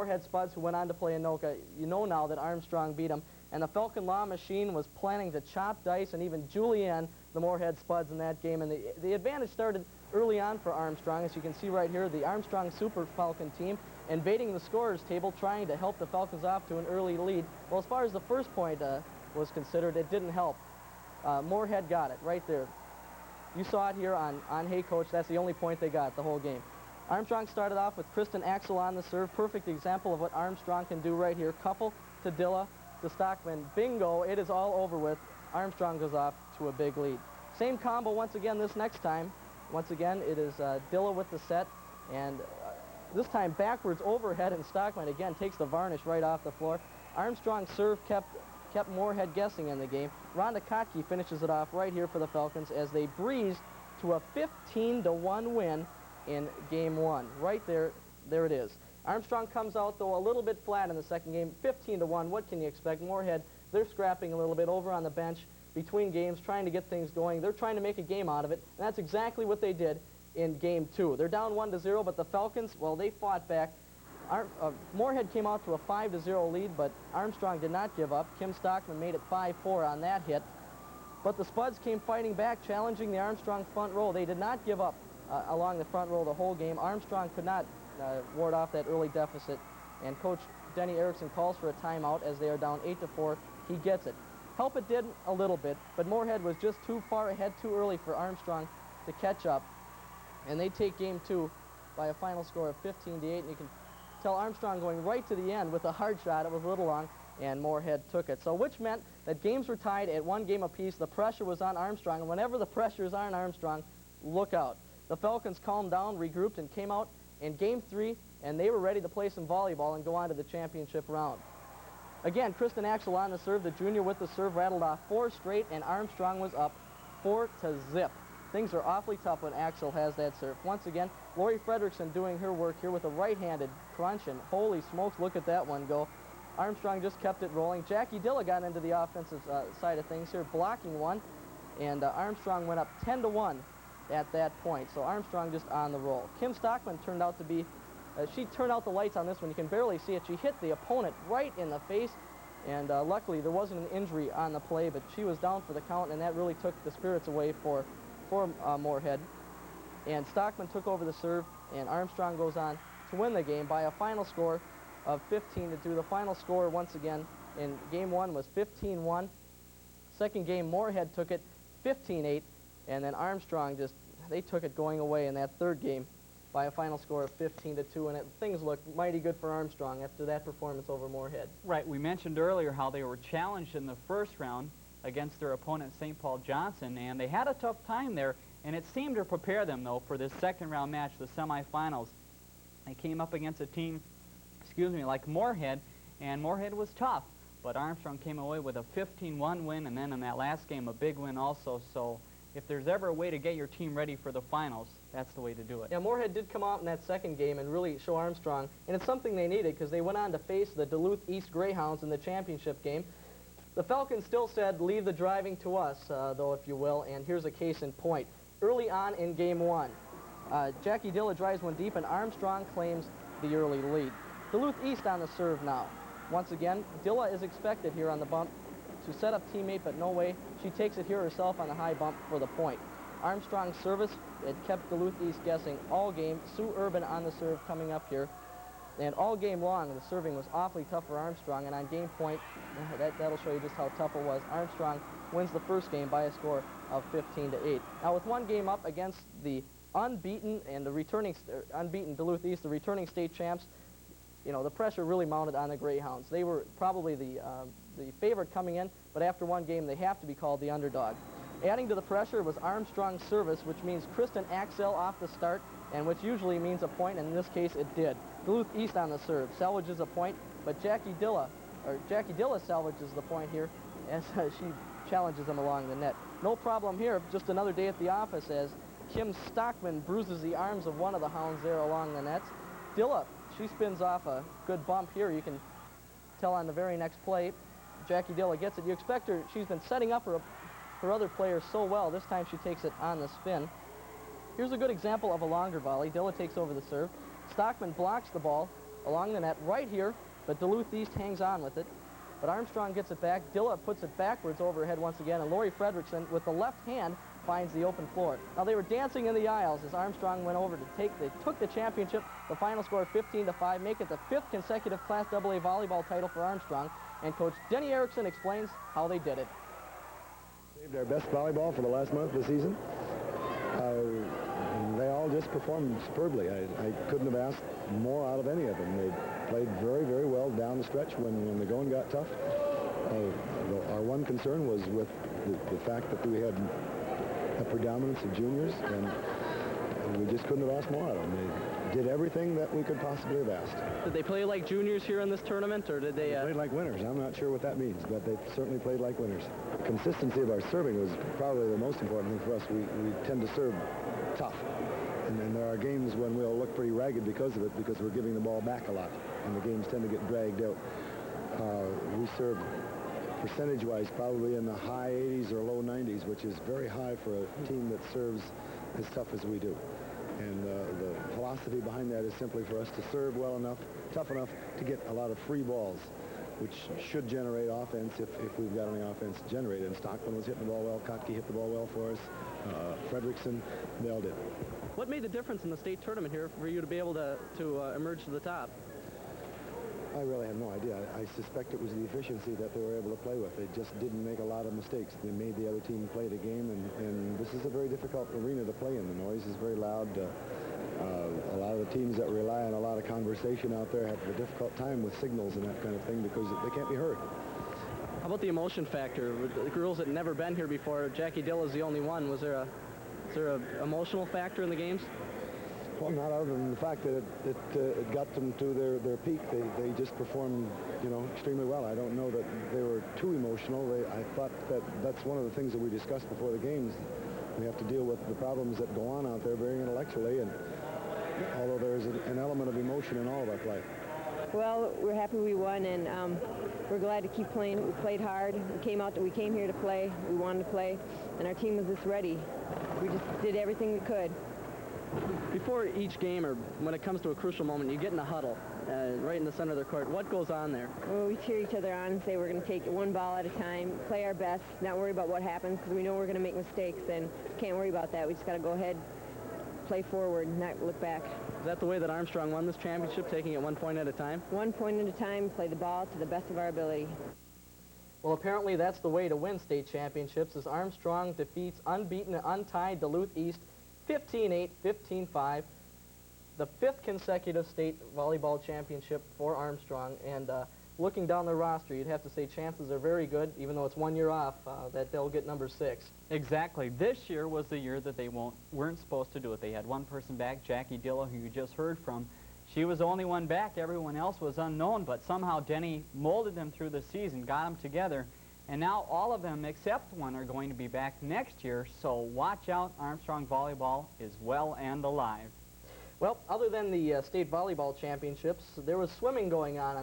Moorhead Spuds, who went on to play Anoka. You know now that Armstrong beat them. And the Falcon Law Machine was planning to chop dice and even julienne the Moorhead Spuds in that game. And the advantage started early on for Armstrong. As you can see right here, the Armstrong Super Falcon team invading the scorer's table, trying to help the Falcons off to an early lead. Well, as far as the first point was considered, it didn't help. Moorhead got it right there. You saw it here on Hey Coach. That's the only point they got the whole game. Armstrong started off with Kristen Axel on the serve. Perfect example of what Armstrong can do right here. Couple to Dilla to Stockman. Bingo, it is all over with. Armstrong goes off to a big lead. Same combo once again this next time. Once again, it is Dilla with the set, and this time backwards overhead, and Stockman again takes the varnish right off the floor. Armstrong's serve kept Moorhead guessing in the game. Rhonda Kotke finishes it off right here for the Falcons as they breeze to a 15-1 win in game one. Right there, there it is. Armstrong comes out, though, a little bit flat in the second game. 15-1, what can you expect? Moorhead, they're scrapping a little bit over on the bench between games, trying to get things going. They're trying to make a game out of it, and that's exactly what they did in game two. They're down 1-0, but the Falcons, well, they fought back. Moorhead came out to a 5-0 lead, but Armstrong did not give up. Kim Stockman made it 5-4 on that hit. But the Spuds came fighting back, challenging the Armstrong front row. They did not give up along the front row the whole game. Armstrong could not ward off that early deficit, and Coach Denny Erickson calls for a timeout as they are down 8-4. He gets it. Help it did a little bit, but Moorhead was just too far ahead too early for Armstrong to catch up, and they take game two by a final score of 15-8, and you can tell Armstrong going right to the end with a hard shot. It was a little long, and Moorhead took it. So which meant that games were tied at one game apiece. The pressure was on Armstrong, and whenever the pressure is on Armstrong, look out. The Falcons calmed down, regrouped, and came out in game three, and they were ready to play some volleyball and go on to the championship round. Again, Kristen Axel on the serve. The junior with the serve rattled off 4 straight, and Armstrong was up 4-0. Things are awfully tough when Axel has that serve. Once again, Lori Fredrickson doing her work here with a right-handed crunch, and holy smokes, look at that one go. Armstrong just kept it rolling. Jackie Dilla got into the offensive side of things here, blocking one, and Armstrong went up 10-1 at that point. So Armstrong just on the roll. Kim Stockman turned out to be, she turned out the lights on this one. You can barely see it. She hit the opponent right in the face, and luckily there wasn't an injury on the play, but she was down for the count, and that really took the spirits away for Moorhead. And Stockman took over the serve, and Armstrong goes on to win the game by a final score of 15-2. The final score, once again, in game one was 15-1. Second game, Moorhead took it 15-8, and then Armstrong they took it going away in that third game by a final score of 15-2, and things looked mighty good for Armstrong after that performance over Moorhead. Right, we mentioned earlier how they were challenged in the first round against their opponent, St. Paul Johnson, and they had a tough time there, and it seemed to prepare them, though, for this second round match, the semifinals. They came up against a team, like Moorhead, and Moorhead was tough, but Armstrong came away with a 15-1 win, and then in that last game, a big win also. So if there's ever a way to get your team ready for the finals, that's the way to do it. Yeah, Moorhead did come out in that second game and really show Armstrong, and it's something they needed because they went on to face the Duluth East Greyhounds in the championship game. The Falcons still said, leave the driving to us, though, if you will, and here's a case in point. Early on in game one, Jackie Dilla drives one deep, and Armstrong claims the early lead. Duluth East on the serve now. Once again, Dilla is expected here on the bump to set up teammate, but no way. She takes it here herself on the high bump for the point. Armstrong's service, it kept Duluth East guessing all game. Sue Urban on the serve coming up here. And all game long, the serving was awfully tough for Armstrong, and on game point, that'll show you just how tough it was. Armstrong wins the first game by a score of 15-8. Now, with one game up against the unbeaten and the returning unbeaten Duluth East, the returning state champs, you know, the pressure really mounted on the Greyhounds. They were probably the favorite coming in, but after one game, they have to be called the underdog. Adding to the pressure was Armstrong's service, which means Kristen Axel off the start, and which usually means a point, and in this case, it did. Duluth East on the serve salvages a point, but Jackie Dilla salvages the point here as she challenges him along the net. No problem here, just another day at the office as Kim Stockman bruises the arms of one of the Hounds there along the nets. Dilla, she spins off a good bump here. You can tell on the very next play, Jackie Dilla gets it. You expect her, she's been setting up her other players so well. This time she takes it on the spin. Here's a good example of a longer volley. Dilla takes over the serve. Stockman blocks the ball, along the net right here, but Duluth East hangs on with it. But Armstrong gets it back. Dilla puts it backwards overhead once again, and Lori Fredrickson, with the left hand, finds the open floor. Now, they were dancing in the aisles as Armstrong went over to they took the championship. The final score 15-5, make it the 5th consecutive Class AA volleyball title for Armstrong. And Coach Denny Erickson explains how they did it. Saved our best volleyball for the last month of the season. They all just performed superbly. I couldn't have asked more out of any of them. They played very, very well down the stretch when the going got tough. Our one concern was with the fact that we had a predominance of juniors, and we just couldn't have asked more out of them. They did everything that we could possibly have asked. Did they play like juniors here in this tournament, or did they... They played like winners. I'm not sure what that means, but they certainly played like winners. Consistency of our serving was probably the most important thing for us. We tend to serve tough. And then there are games when we'll look pretty ragged because of it, because we're giving the ball back a lot, and the games tend to get dragged out. We serve percentage-wise probably in the high 80s or low 90s, which is very high for a team that serves as tough as we do. And the philosophy behind that is simply for us to serve well enough, tough enough to get a lot of free balls, which should generate offense if we've got any offense generated. And Stockman was hitting the ball well. Kotke hit the ball well for us. Fredrickson, they all did. What made the difference in the state tournament here for you to be able to emerge to the top? I really have no idea. I suspect it was the efficiency that they were able to play with. They just didn't make a lot of mistakes. They made the other team play the game, and this is a very difficult arena to play in. The noise is very loud. A lot of the teams that rely on a lot of conversation out there have a difficult time with signals and that kind of thing because they can't be heard. How about the emotion factor? The girls that had never been here before, Jackie Dill is the only one. Was there a emotional factor in the games? Well, not other than the fact that it got them to their peak. They just performed, extremely well. I don't know that they were too emotional. I thought that's one of the things that we discussed before the games. We have to deal with the problems that go on out there very intellectually, and although there's an element of emotion in all of our play. Well, we're happy we won, and we're glad to keep playing. We played hard. We came here to play. We wanted to play, and our team was just ready. We just did everything we could. Before each game, or when it comes to a crucial moment, you get in a huddle right in the center of the court. What goes on there? Well, we cheer each other on and say we're going to take it one ball at a time, play our best, not worry about what happens, because we know we're going to make mistakes, and can't worry about that. We just got to go ahead, play forward, and not look back. Is that the way that Armstrong won this championship, taking it 1 point at a time? 1 point at a time, play the ball to the best of our ability. Well, apparently that's the way to win state championships, as Armstrong defeats unbeaten and untied Duluth East 15-8, 15-5, the 5th consecutive state volleyball championship for Armstrong. And looking down the roster, you'd have to say chances are very good, even though it's 1 year off, that they'll get number 6. Exactly. This year was the year that they weren't supposed to do it. They had one person back, Jackie Dilla, who you just heard from. She was the only one back. Everyone else was unknown, but somehow Denny molded them through the season, got them together. And now all of them, except one, are going to be back next year, so watch out. Armstrong Volleyball is well and alive. Well, other than the state volleyball championships, there was swimming going on the